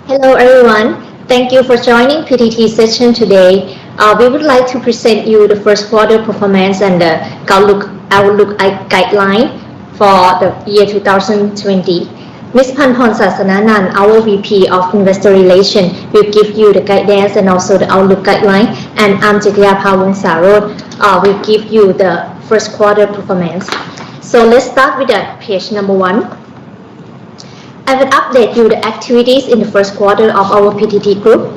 Hello everyone, thank you for joining PTT session today. We would like to present you the first quarter performance and the outlook guideline for the year 2020. Ms. Panthon Sasananan, our VP of Investor Relations, will give you the guidance and also the outlook guideline, and I'm Jitya Pawung Sarod will give you the first quarter performance. So let's start with page number 1. I will update you the activities in the first quarter of our PTT group.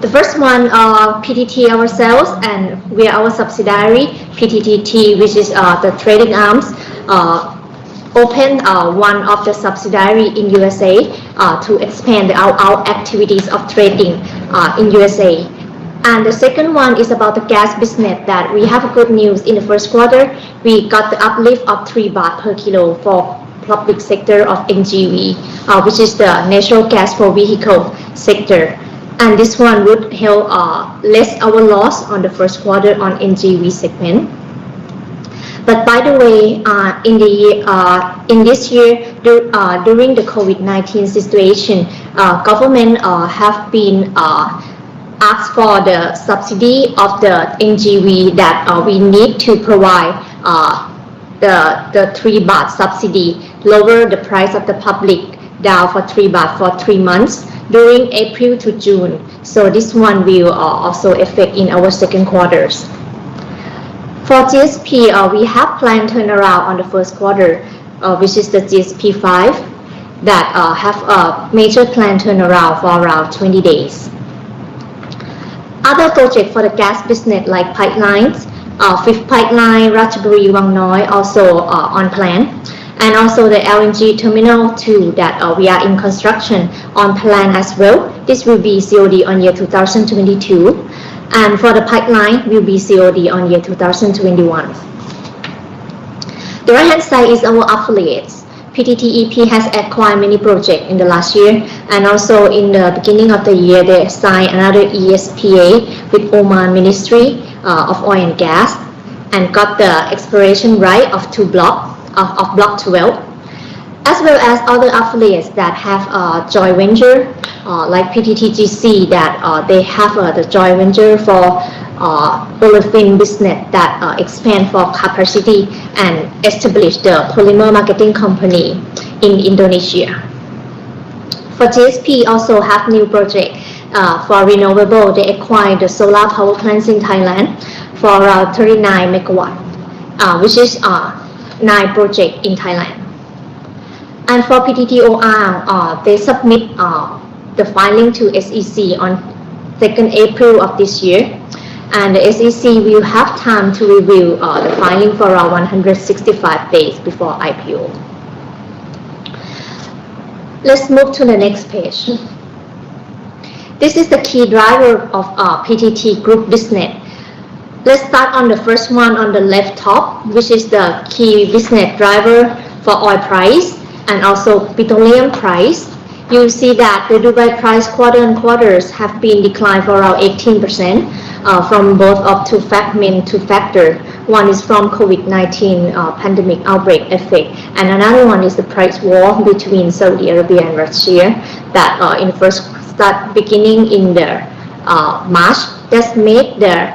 The first one, PTT ourselves, and we are our subsidiary, PTTT, which is the trading arms, opened one of the subsidiary in USA to expand our activities of trading in USA. And the second one is about the gas business, that we have good news in the first quarter. We got the uplift of 3 baht per kilo for public sector of NGV, which is the natural gas for vehicle sector. And this one would help less our loss on the first quarter on NGV segment. But by the way, in this year, during the COVID-19 situation, government have been asked for the subsidy of the NGV that we need to provide the 3 baht subsidy, lower the price of the public down for 3 baht for 3 months during April to June. So this one will also affect in our second quarters. For GSP, we have planned turnaround on the first quarter, which is the GSP 5, that have a major plan turnaround for around 20 days. Other projects for the gas business like pipelines, 5th pipeline, Ratchaburi Wang Noi, also on plan, and also the LNG terminal 2 that we are in construction on plan as well. This will be COD on year 2022, and for the pipeline will be COD on year 2021. The right hand side is our affiliates. PTTEP has acquired many projects in the last year, and also in the beginning of the year they signed another ESPA with Oman Ministry of Oil and Gas, and got the exploration right of 2 blocks of block 12, as well as other affiliates that have a joint venture like PTTGC, that they have the joint venture for olefin business that expand for capacity and establish the polymer marketing company in Indonesia. For GSP also have new project for renewable. They acquired the solar power plants in Thailand for around 39 megawatt, which is 9 projects in Thailand. And for PTTOR, they submit the filing to SEC on 2nd April of this year, and the SEC will have time to review the filing for around 165 days before IPO. Let's move to the next page. This is the key driver of PTT group business. Let's start on the first one on the left top, which is the key business driver for oil price and also petroleum price. You see that the Dubai price quarter on quarters have been declined for around 18% from both of 2 main factors. One is from COVID-19 pandemic outbreak effect, and another one is the price war between Saudi Arabia and Russia that in the first start beginning in the March. That's made the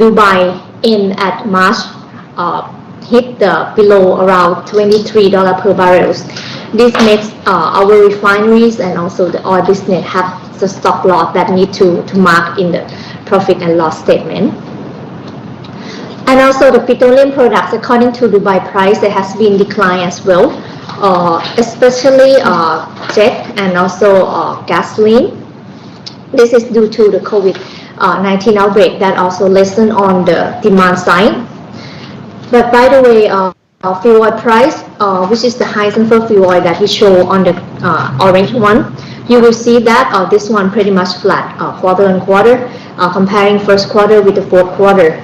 Dubai in at March hit below around $23 per barrel. This makes our refineries and also the oil business have the stock loss that need to mark in the profit and loss statement. And also the petroleum products, according to Dubai price, it has been declined as well, especially jet and also gasoline. This is due to the COVID-19 outbreak that also lessened on the demand side. But by the way, fuel oil price, which is the high sulfur fuel oil that we show on the orange one, you will see that this one pretty much flat quarter on quarter, comparing first quarter with the fourth quarter.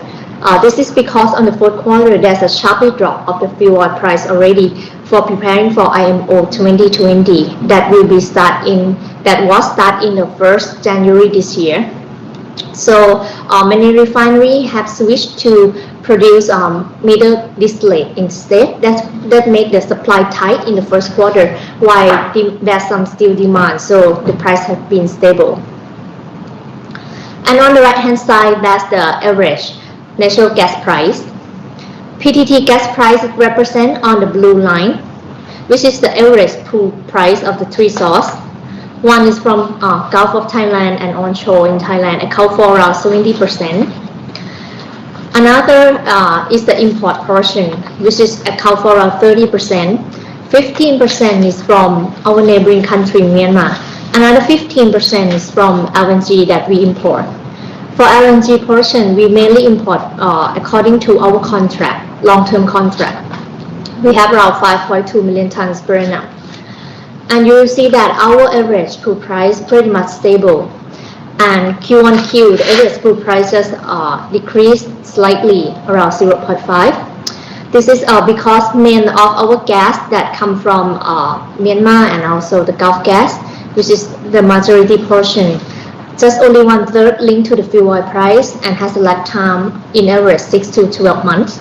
This is because on the fourth quarter there's a sharp drop of the fuel oil price already for preparing for IMO 2020 that was start in the 1st January this year. So many refineries have switched to produce middle distillate instead. That make the supply tight in the first quarter, while there's some still demand, so the price has been stable. And on the right hand side, that's the average natural gas price. PTT gas price is represented on the blue line, which is the average pool price of the three sources. One is from Gulf of Thailand and onshore in Thailand, account for around 70%. Another is the import portion, which is account for around 30%. 15% is from our neighboring country, Myanmar. Another 15% is from LNG that we import. For LNG portion, we mainly import according to our contract, long-term contract. We have around 5.2 million tons per annum. And you will see that our average pool price pretty much stable. And Q1Q, the average pool prices decreased slightly, around 0.5. This is because main of our gas that come from Myanmar and also the Gulf gas, which is the majority portion. Just only 1/3 linked to the fuel oil price and has a lag time in average 6 to 12 months.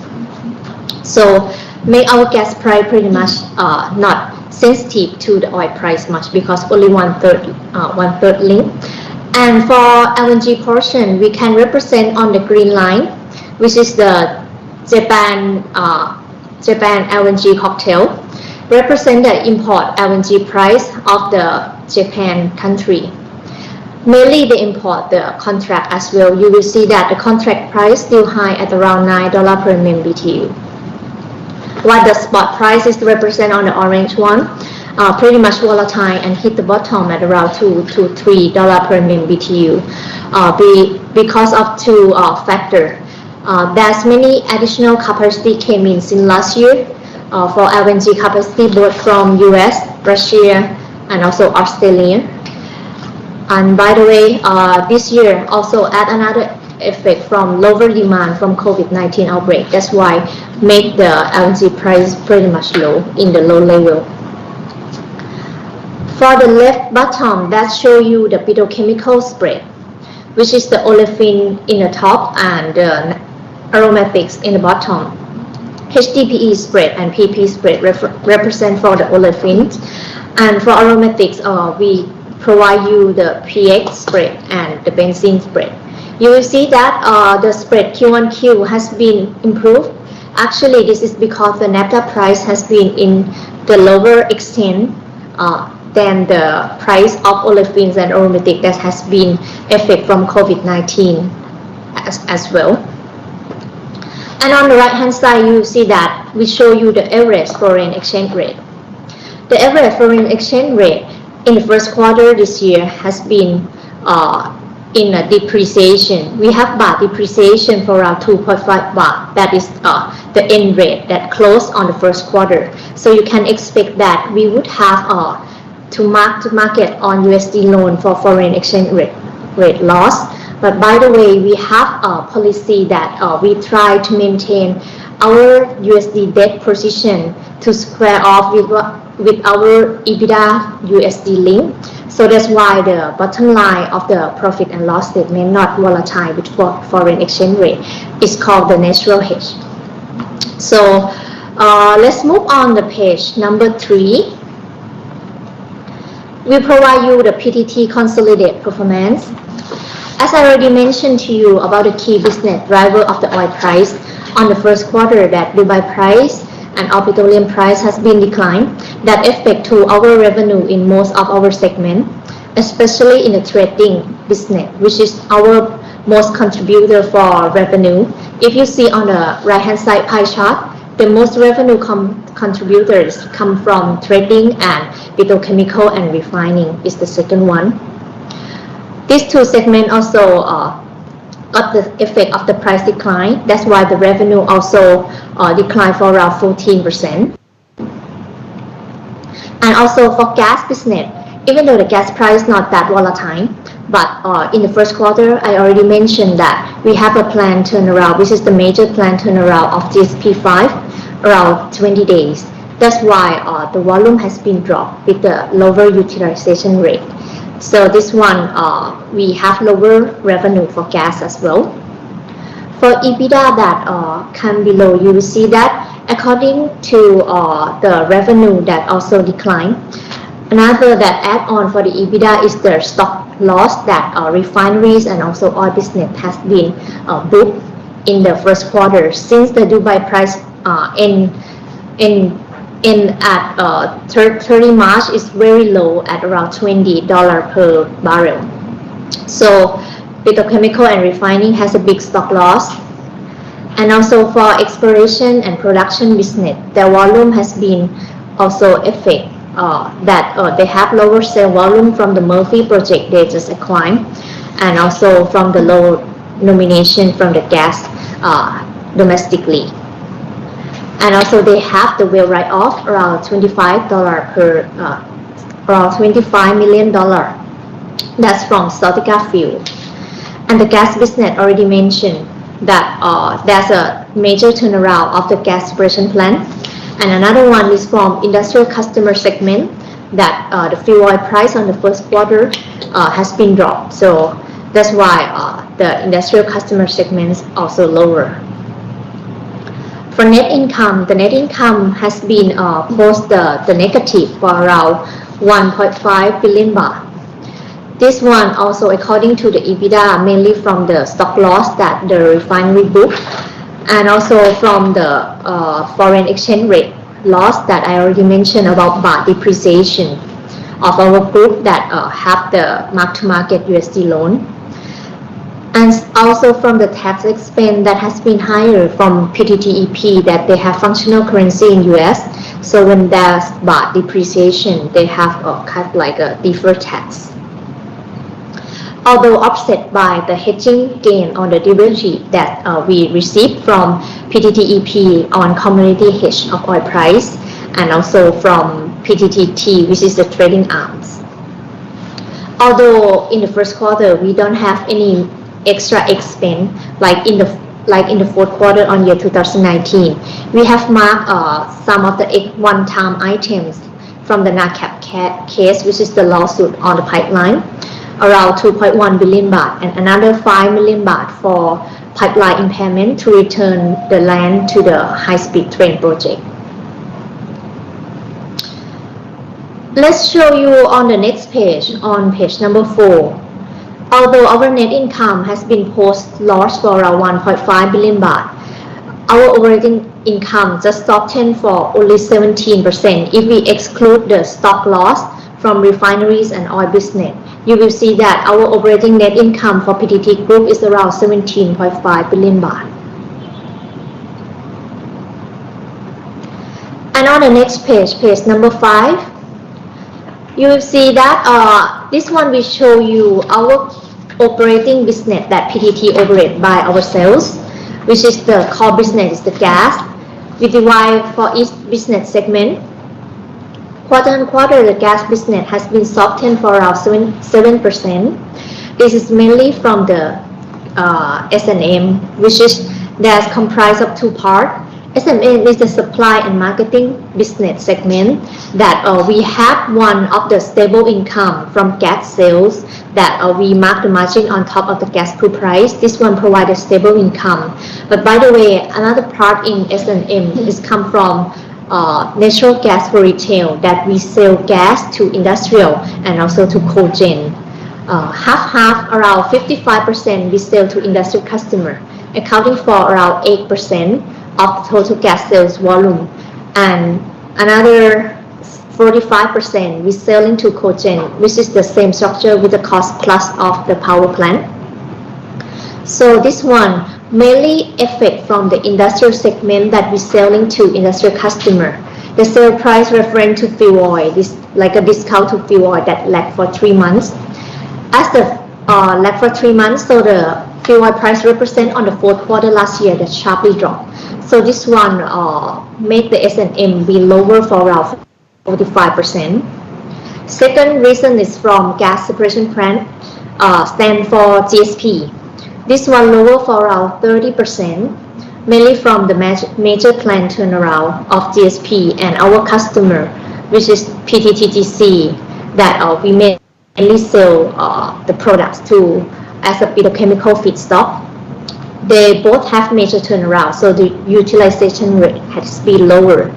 So make our gas price pretty much not sensitive to the oil price much, because only 1/3 linked. And for LNG portion, we can represent on the green line, which is the Japan LNG cocktail, represent the import LNG price of the Japan country. Mainly they import the contract as well. You will see that the contract price still high at around $9 per MMBTU. While the spot price is represented on the orange one, pretty much volatile and hit the bottom at around $2 to $3 per MMBTU because of two factors. There's many additional capacity came in since last year for LNG capacity, both from US, Russia, and also Australia. And by the way, this year also add another effect from lower demand from COVID-19 outbreak. That's why make the LNG price pretty much low, in the low level. For the left bottom, that show you the petrochemical spread, which is the olefin in the top and the aromatics in the bottom. HDPE spread and PP spread represent for the olefins, and for aromatics, we provide you the PX spread and the benzene spread. You will see that the spread Q1Q has been improved. Actually, this is because the naphtha price has been in the lower extent than the price of olefins and aromatic that has been affected from COVID-19 as well. And on the right hand side, you see that we show you the average foreign exchange rate. The average foreign exchange rate in the first quarter this year has been in a depreciation. We have baht depreciation for around 2.5 baht. That is the end rate that closed on the first quarter. So you can expect that we would have to mark to market on USD loan for foreign exchange rate loss. But by the way, we have a policy that we try to maintain our USD debt position to square off with our EBITDA USD link. So that's why the bottom line of the profit and loss statement not volatile with foreign exchange rate. It's called the natural hedge. So let's move on to page number 3. We provide you the PTT Consolidate Performance. As I already mentioned to you about the key business driver of the oil price on the first quarter, that Dubai price and our petroleum price has been declined, that affect to our revenue in most of our segment, especially in the trading business, which is our most contributor for revenue. If you see on the right hand side pie chart, the most revenue contributors come from trading and petrochemical and refining is the second one. These two segments also got the effect of the price decline. That's why the revenue also declined for around 14%. And also for gas business, even though the gas price is not that volatile, but in the first quarter, I already mentioned that we have a planned turnaround, which is the major planned turnaround of GSP5, around 20 days. That's why the volume has been dropped with the lower utilization rate. So this one, we have lower revenue for gas as well. For EBITDA that come below, you will see that according to the revenue that also declined. Another that add on for the EBITDA is the stock loss that refineries and also oil business has been booked in the first quarter since the Dubai price at 30 March is very low at around $20 per barrel. So petrochemical and refining has a big stock loss. And also for exploration and production business, their volume has been also affected. They have lower sale volume from the Murphy project they just acquired, and also from the low nomination from the gas domestically. And also they have the well write-off around $25 per around $25 million. That's from Sautica field. And the gas business already mentioned that there's a major turnaround of the gas separation plant. And another one is from industrial customer segment that the fuel oil price on the first quarter has been dropped. So that's why the industrial customer segment is also lower. For net income, the net income has been posted the negative for around 1.5 billion baht. This one also according to the EBITDA mainly from the stock loss that the refinery booked, and also from the foreign exchange rate loss that I already mentioned about baht depreciation of our group that have the mark-to-market USD loan, and also from the tax expense that has been higher from PTTEP that they have functional currency in US. So when there's baht depreciation, they have kind of like a deferred tax. Although offset by the hedging gain on the derivative that we received from PTTEP on commodity hedge of oil price, and also from PTTT, which is the trading arms. Although in the first quarter we don't have any extra expense like in the fourth quarter on year 2019, we have marked some of the one-time items from the NACAP case, which is the lawsuit on the pipeline, around 2.1 billion baht, and another 5 million baht for pipeline impairment to return the land to the high-speed train project. Let's show you on the next page, on page number 4. Although our net income has been post loss for around 1.5 billion baht, our operating income just softened for only 17% if we exclude the stock loss from refineries and oil business. You will see that our operating net income for PTT Group is around 17.5 billion baht. And on the next page, page number 5, you will see that this one will show you our operating business that PTT operate by ourselves, which is the core business, the gas. We divide for each business segment. Quarter on quarter, the gas business has been softened for around 7%. This is mainly from the S&M, which is that's comprised of two parts. S&M is the supply and marketing business segment that we have one of the stable income from gas sales that we mark the margin on top of the gas pool price. This one provides a stable income. But by the way, another part in S&M is come from natural gas for retail that we sell gas to industrial and also to cogen. Half, around 55% we sell to industrial customer, accounting for around 8% of total gas sales volume, and another 45% we sell into cogen, which is the same structure with the cost plus of the power plant. So this one mainly affect from the industrial segment that we selling to industrial customer. The sale price referring to fuel oil, this like a discount to fuel oil that lag for 3 months. As the lag for 3 months, so the fuel oil price represent on the fourth quarter last year that sharply dropped. So this one make the S&M be lower for around 45%. Second reason is from gas separation plant, stand for GSP. This one lower for around 30%, mainly from the major plant turnaround of GSP and our customer, which is PTTGC, that we mainly sell the products to as a petrochemical feedstock. they both have major turnaround, so the utilization rate has been lower,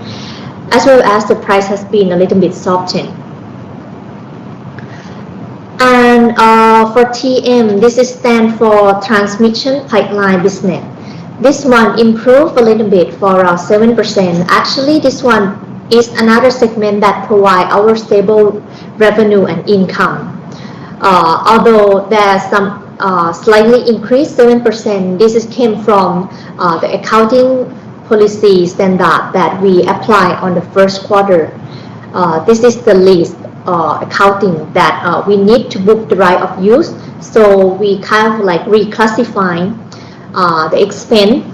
as well as the price has been a little bit softened. And for TM, this is stand for Transmission Pipeline Business. This one improved a little bit for around 7%. Actually, this one is another segment that provide our stable revenue and income. Although there's some slightly increased 7%, this came from the accounting policy standard that we apply on the first quarter. This is the lease accounting that we need to book the right of use, so we kind of like reclassifying the expense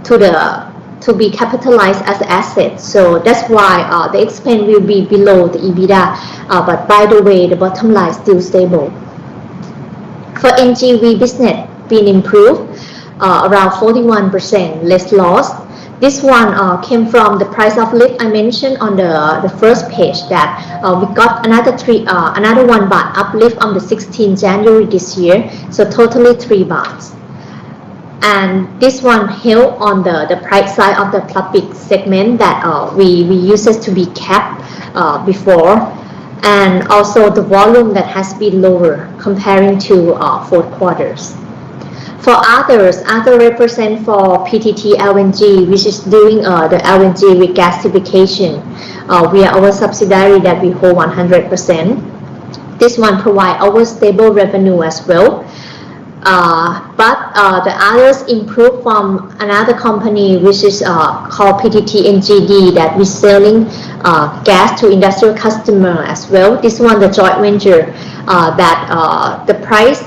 to be capitalized as an asset. So that's why the expense will be below the EBITDA, but by the way, the bottom line is still stable. For NGV business, been improved around 41%, less loss. This one came from the price uplift I mentioned on the first page, that we got another 1 baht uplift on the 16th January this year, so totally 3 bahts. And this one helped on the price side of the public segment that we used to be capped before, and also the volume that has been lower comparing to fourth quarters. For others, other represent for PTT LNG, which is doing the LNG regasification. We are our subsidiary that we hold 100%. This one provide our stable revenue as well. But the others improve from another company, which is called PTT NGD, that we're selling gas to industrial customer as well. This one, the joint venture, that the price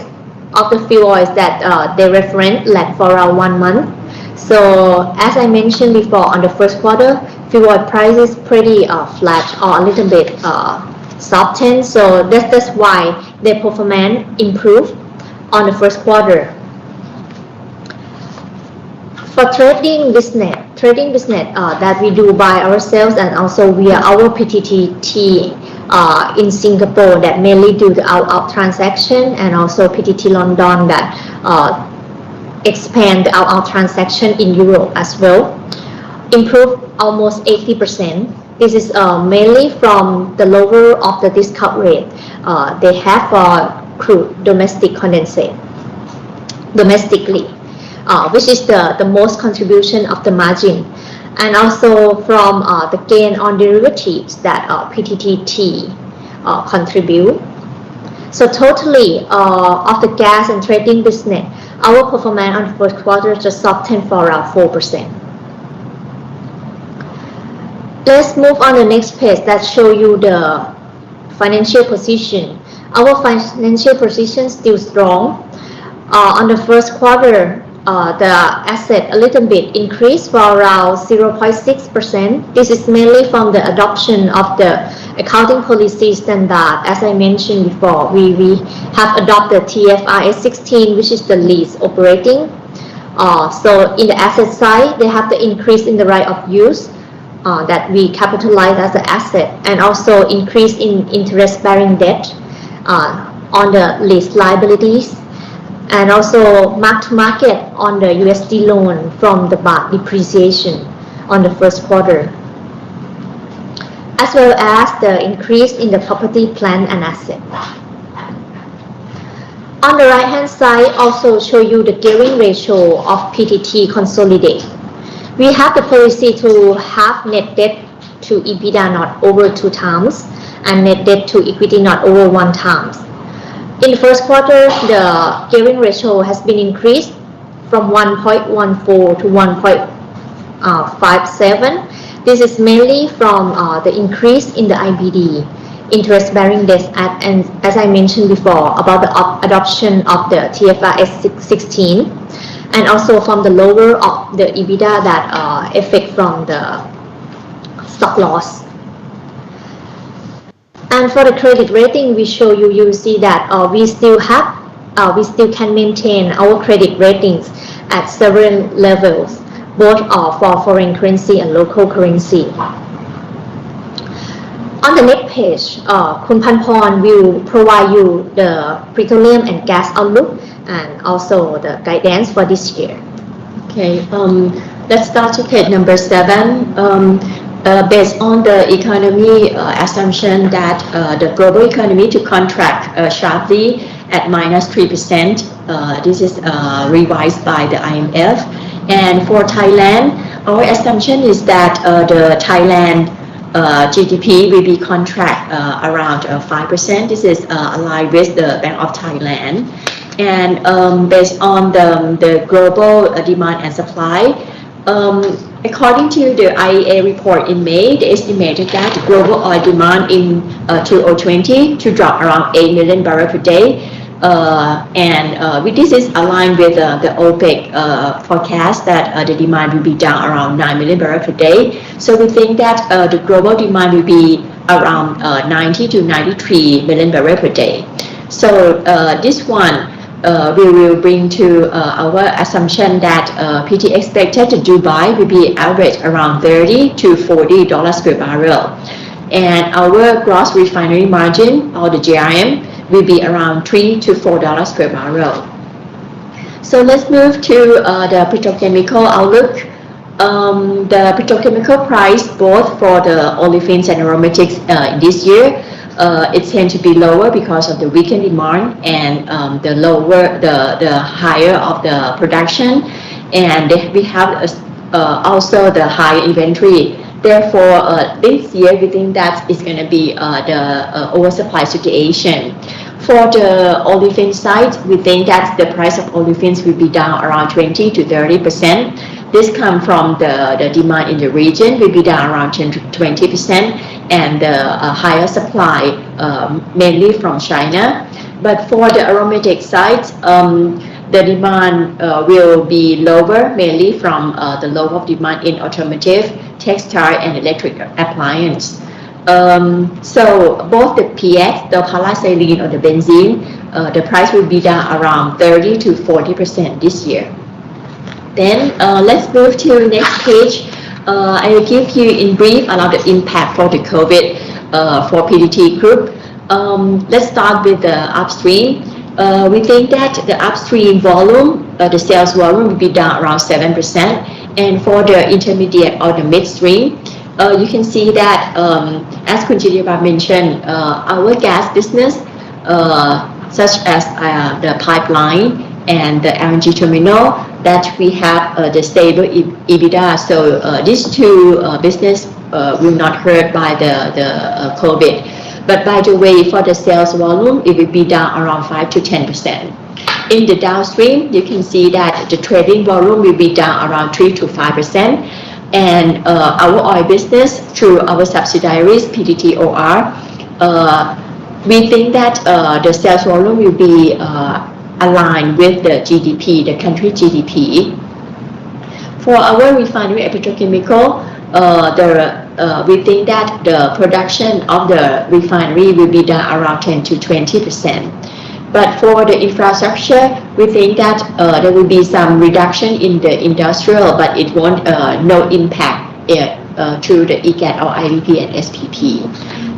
of the fuel oils that they reference lag for around 1 month. So as I mentioned before, on the first quarter, fuel oil price is pretty flat or a little bit softened. So that's why their performance improved on the first quarter. For trading business that we do by ourselves and also via our PTT in Singapore that mainly do the out transaction, and also PTT London that expand the out transaction in Europe as well, improved almost 80%. This is mainly from the lower of the discount rate they have for crude domestic condensate domestically, which is the most contribution of the margin, and also from the gain on derivatives that PTT contribute. So totally of the gas and trading business, our performance on the first quarter just softened for around 4%. Let's move on the next page that show you the financial position. Our financial position still strong. On the first quarter, the asset a little bit increased for around 0.6%. This is mainly from the adoption of the accounting policy standard. As I mentioned before, we have adopted TFRS 16, which is the lease operating. So in the asset side, they have the increase in the right of use that we capitalize as an asset, and also increase in interest-bearing debt on the lease liabilities, and also mark-to-market on the USD loan from the baht depreciation on the first quarter, as well as the increase in the property, plant, and asset. On the right-hand side, also show you the gearing ratio of PTT Consolidate. We have the policy to have net debt to EBITDA not over 2 times and net debt to equity not over 1 times. In the first quarter, the gearing ratio has been increased from 1.14 to 1.57. This is mainly from the increase in the IBD, interest-bearing debt, and as I mentioned before about the adoption of the TFRS 16, and also from the lower of the EBITDA that affect from the stock loss. And for the credit rating, we show you, you see that we still can maintain our credit ratings at several levels, both for foreign currency and local currency. On the next page, Khun Panporn will provide you the petroleum and gas outlook and also the guidance for this year. Okay, let's start to page number 7. Based on the economy assumption that the global economy to contract sharply at -3%, this is revised by the IMF. And for Thailand, our assumption is that the Thailand GDP will be contract around 5%. This is aligned with the Bank of Thailand. And based on the global demand and supply, according to the IEA report in May, they estimated that global oil demand in 2020 to drop around 8 million barrels per day. This is aligned with the OPEC forecast that the demand will be down around 9 million barrels per day. So we think that the global demand will be around 90 to 93 million barrels per day. So this one we will bring to our assumption that PT expected to Dubai will be average around $30 to $40 per barrel. And our gross refinery margin, or the GRM, will be around $3 to $4 per barrel. So let's move to the petrochemical outlook. The petrochemical price both for the olefins and aromatics this year it tends to be lower because of the weakened demand and the higher of the production, and we have also the high inventory. Therefore, this year we think that it's going to be the oversupply situation. For the olefin side, we think that the price of olefins will be down around 20 to 30%. This comes from the demand in the region will be down around 10 to 20%, and the higher supply mainly from China. But for the aromatic side, the demand will be lower, mainly from the low of demand in automotive, textile, and electric appliance. So both the PX, the paraxylene or the benzene, the price will be down around 30 to 40% this year. Then let's move to the next page. I will give you in brief about the impact for the COVID for PTT Group. Let's start with the upstream. We think that the upstream volume, the sales volume will be down around 7%. And for the intermediate or the midstream, you can see that as Khun Chidiyaba mentioned, our gas business such as the pipeline and the LNG terminal, that we have the stable EBITDA. So these two business will not hurt by the COVID. But by the way, for the sales volume, it will be down around 5 to 10%. In the downstream, you can see that the trading volume will be down around 3 to 5%. And our oil business through our subsidiaries, PTTOR, we think that the sales volume will be aligned with the GDP, the country GDP. For our refinery and petrochemical, we think that the production of the refinery will be down around 10 to 20%. But for the infrastructure, we think that there will be some reduction in the industrial, but it won't no impact through the EGAT or IVP and SPP.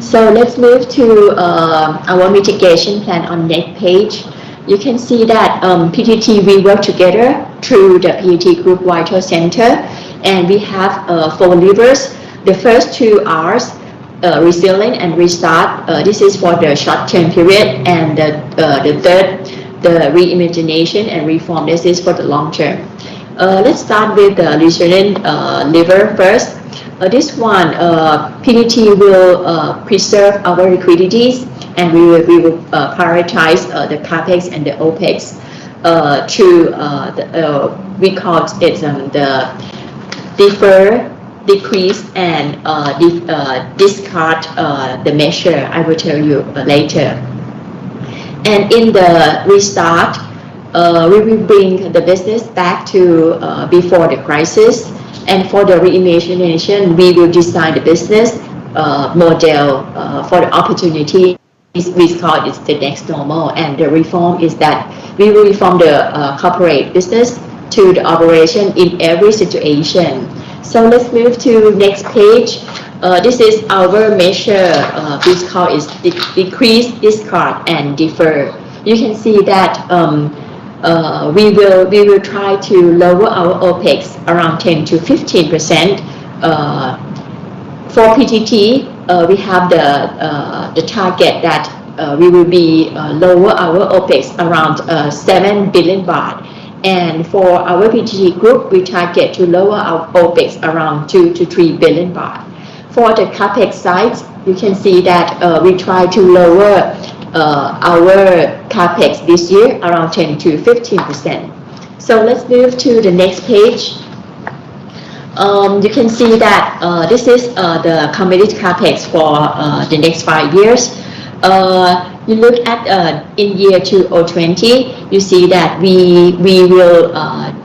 So let's move to our mitigation plan on next page. You can see that PTT, we work together through the PTT Group Vital Center, and we have 4 levers. The first 2 are resilient and restart. This is for the short-term period, and the third, the reimagination and reform. This is for the long term. Let's start with the resilient lever first. This one, PTT will preserve our liquidities, and we will prioritize the Capex and the OPEX we call it the defer, decrease, and discard the measure. I will tell you later. And in the restart, we will bring the business back to before the crisis. And for the reimagination, we will design the business model for the opportunity. We call it the next normal. And the reform is that we will reform the corporate business to the operation in every situation. So let's move to next page. This is our measure. This call is decrease, discard, and defer. You can see that we will try to lower our OPEX around 10 to 15%. For PTT, we have the target that we will be lower our OPEX around 7 billion baht. And for our PTT group, we target to lower our OPEX around 2 to 3 billion baht. For the Capex side, you can see that we try to lower our Capex this year around 10 to 15%. So let's move to the next page. You can see that this is the committed Capex for the next 5 years. You look at in year 2020, you see that we will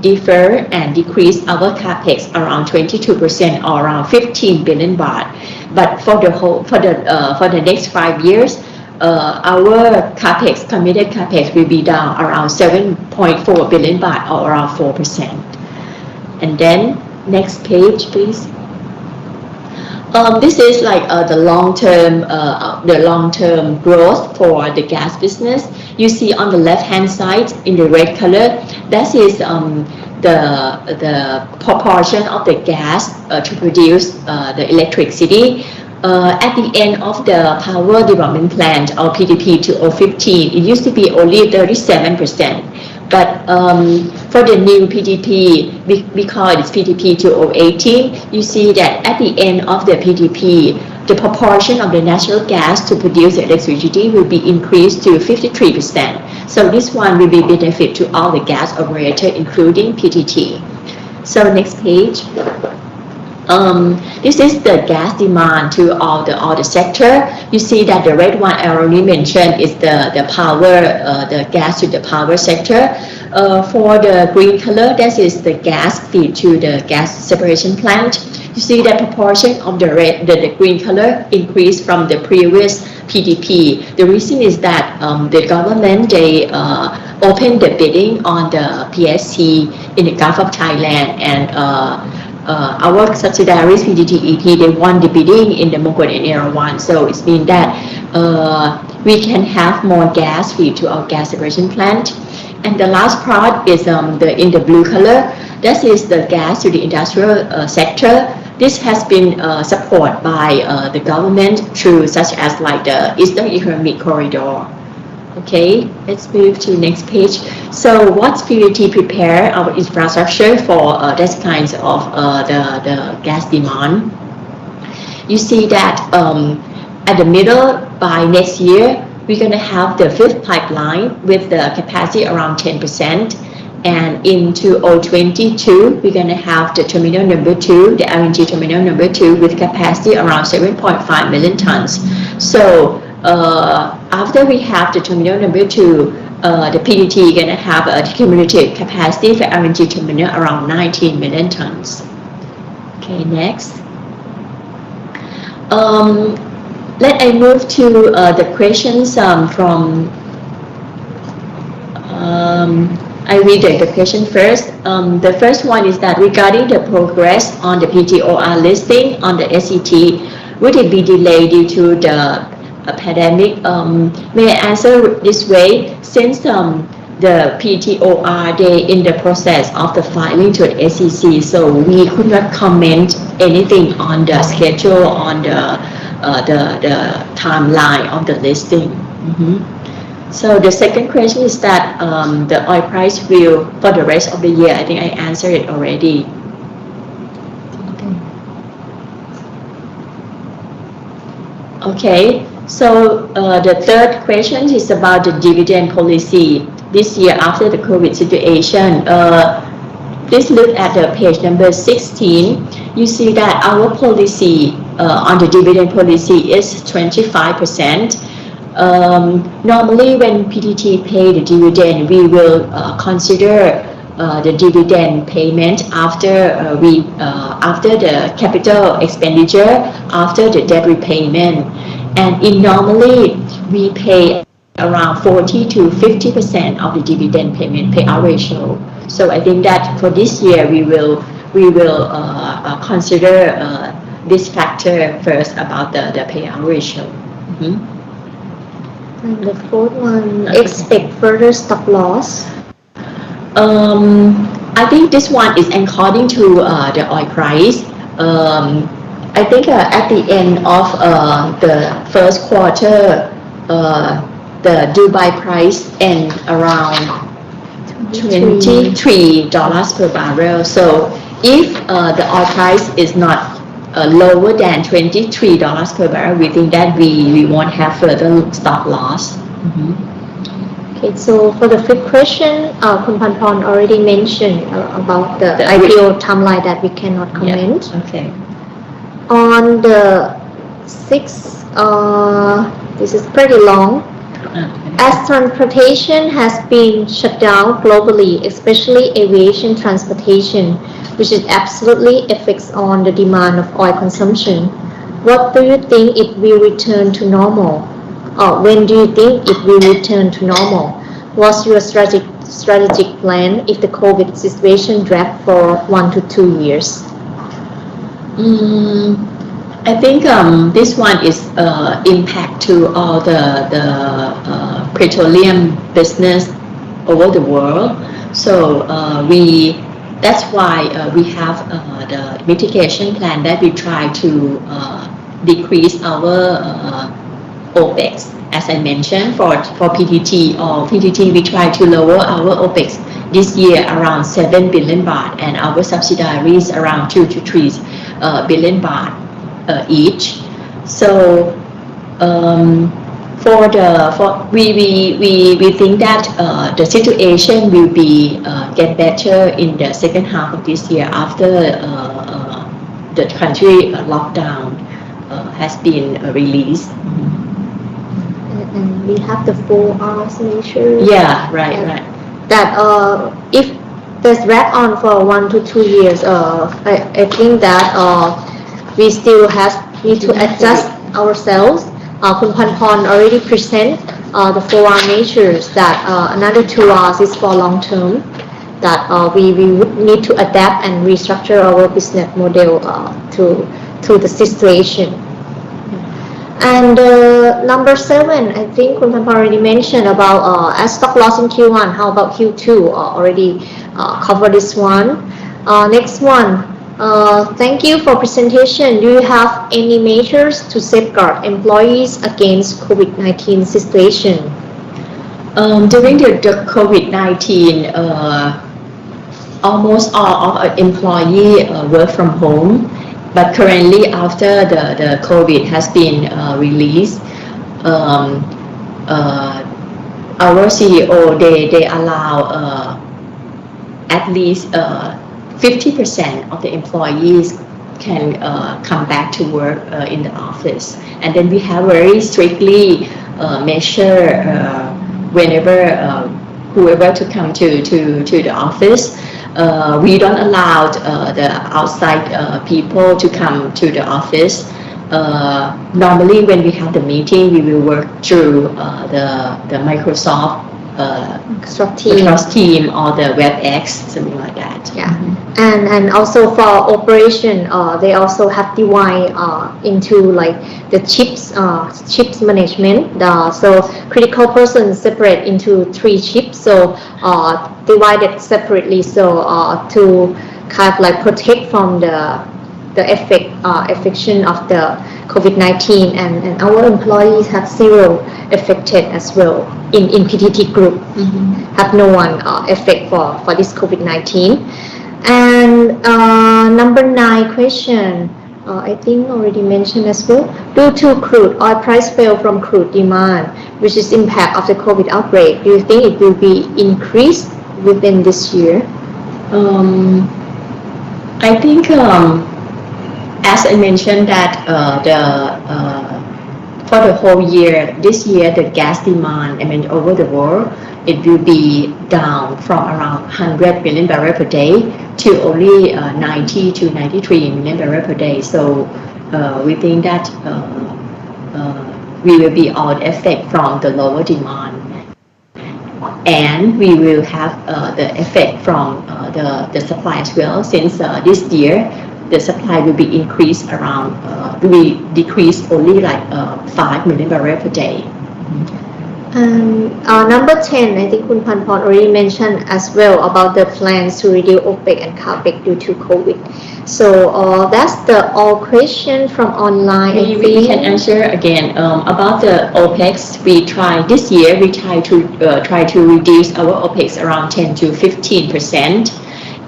defer and decrease our Capex around 22% or around 15 billion baht. But for the next 5 years, our Capex, committed Capex, will be down around 7.4 billion baht or around 4%. And then next page, please. This is like the long-term growth for the gas business. You see on the left-hand side in the red color, that is the proportion of the gas to produce the electricity. At the end of the Power Development Plan or PDP 2015, it used to be only 37%. But for the new PDP, we call it PDP 2018, you see that at the end of the PDP, the proportion of the natural gas to produce electricity will be increased to 53%. So this one will be benefit to all the gas operators, including PTT. So next page. This is the gas demand to all the sector. You see that the red one I already mentioned is the power, the gas to the power sector. For the green color, that is the gas feed to the gas separation plant. You see that proportion of the green color increased from the previous PDP. The reason is that the government, they opened the bidding on the PSC in the Gulf of Thailand, and our subsidiaries PTTEP, they won the bidding in the Mongkol Era 1. So it means that we can have more gas feed to our gas separation plant. And the last part is in the blue color. That is the gas to the industrial sector. This has been supported by the government through such as like the Eastern Economic Corridor. Okay, let's move to the next page. So what's PTT prepare our infrastructure for that kinds of the gas demand? You see that at the middle, by next year, we're going to have the fifth pipeline with the capacity around 10%. And in 2022, we're going to have the terminal number 2, the LNG terminal number 2 with capacity around 7.5 million tons. So after we have the terminal number 2, the PTT is going to have a cumulative capacity for LNG terminal around 19 million tons. Okay, next. Let I move to the questions from. I read the question first. The first one is that regarding the progress on the PTOR listing on the SET, would it be delayed due to the pandemic? May I answer this way? Since the PTOR, they in the process of the filing to the SEC, so we could not comment anything on the schedule, on the timeline of the listing. So the second question is that the oil price will for the rest of the year. I think I answered it already. Okay. So the third question is about the dividend policy this year after the COVID situation. Please look at the page number 16. You see that our policy on the dividend policy is 25%. Normally, when PTT pay the dividend, we will consider the dividend payment after after the capital expenditure, after the debt repayment. And normally, we pay around 40 to 50% of the dividend payment payout ratio. So I think that for this year, we will consider this factor first about the payout ratio. And the fourth one, expect further stop loss. I think this one is according to the oil price. I think at the end of the first quarter, the Dubai price end around $23 per barrel. So if the oil price is not lower than $23 per barrel, we think that we won't have further stop loss. Okay, so for the fifth question, Khun Panporn already mentioned about the IPO timeline that we cannot comment. Yeah. Okay. On the sixth, this is pretty long. As transportation has been shut down globally, especially aviation transportation, which is absolutely affects on the demand of oil consumption, what do you think it will return to normal? When do you think it will return to normal? What's your strategic plan if the COVID situation drags for 1 to 2 years? I think this one is impact to all the petroleum business over the world. So that's why we have the mitigation plan that we try to decrease our OPEX. As I mentioned, for PTT, we try to lower our OPEX this year around 7 billion baht, and our subsidiaries around 2 to 3 billion baht each. So we think that the situation will be get better in the second half of this year after the country lockdown has been released. And we have the 4Rs measures. Yeah, right. That if this drag on for 1 to 2 years, I think that we still need to adjust ourselves. Khun Panporn already present the 4R measures that another 2Rs is for long term, that we would need to adapt and restructure our business model to the situation. And number 7, I think Khun Panporn already mentioned about as stock loss in Q1. How about Q2? Already covered this one. Next one. Thank you for presentation. Do you have any measures to safeguard employees against COVID-19 situation? During the COVID-19, almost all of our employees work from home. But currently, after the COVID has been released, our CEO they allow at least 50% of the employees can come back to work in the office, and then we have very strictly measure whenever whoever to come to the office. We don't allow the outside people to come to the office. Normally, when we have the meeting, we will work through the Microsoft team or the WebEx, something like that. Yeah, and also for operation, they also have divided into like the chips management. So critical persons separate into 3 chips. So divided separately. So to kind of like protect from the affection of the COVID-19, and our employees have 0 affected as well in PTT group. Have no one affect for this COVID-19. And number 9 question, I think already mentioned as well. Due to crude oil price fell from crude demand, which is impact of the COVID outbreak, do you think it will be increased within this year? I think as I mentioned that for the whole year, this year the gas demand, over the world, it will be down from around 100 million barrel per day to only 90 to 93 million barrel per day. So we think that we will be all effect from the lower demand, and we will have the effect from the supply as well, since this year the supply will be increased will decrease only like 5 million barrel per day. Number 10, I think Kun Panpon already mentioned as well about the plans to reduce OPEC and Capex due to COVID. So that's the all question from online. We can answer again about the OPEX. We try this year. We try to reduce our OPEX around 10 to 15%,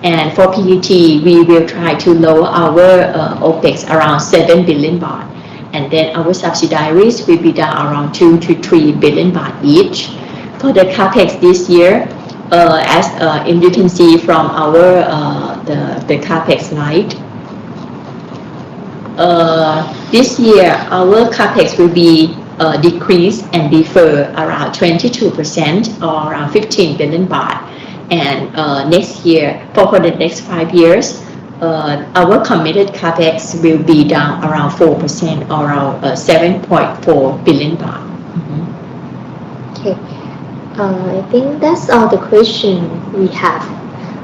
and for PTT we will try to lower our OPEX around 7 billion baht, and then our subsidiaries will be down around 2 to 3 billion baht each. For the Capex this year, as you can see from our the Capex slide. This year, our Capex will be decreased and defer around 22% or around 15 billion baht. And next year, for the next 5 years, our committed Capex will be down around 4% or around 7.4 billion baht. Okay, I think that's all the question we have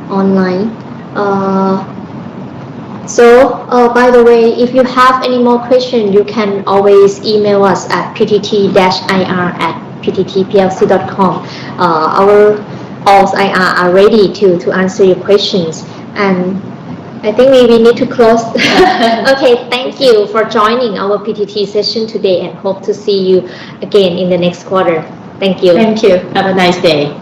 online. By the way, if you have any more questions, you can always email us at ptt-ir@pttplc.com. Our all IR are ready to answer your questions. And I think we need to close. Okay, thank you for joining our PTT session today, and hope to see you again in the next quarter. Thank you. Thank you. Have a nice day.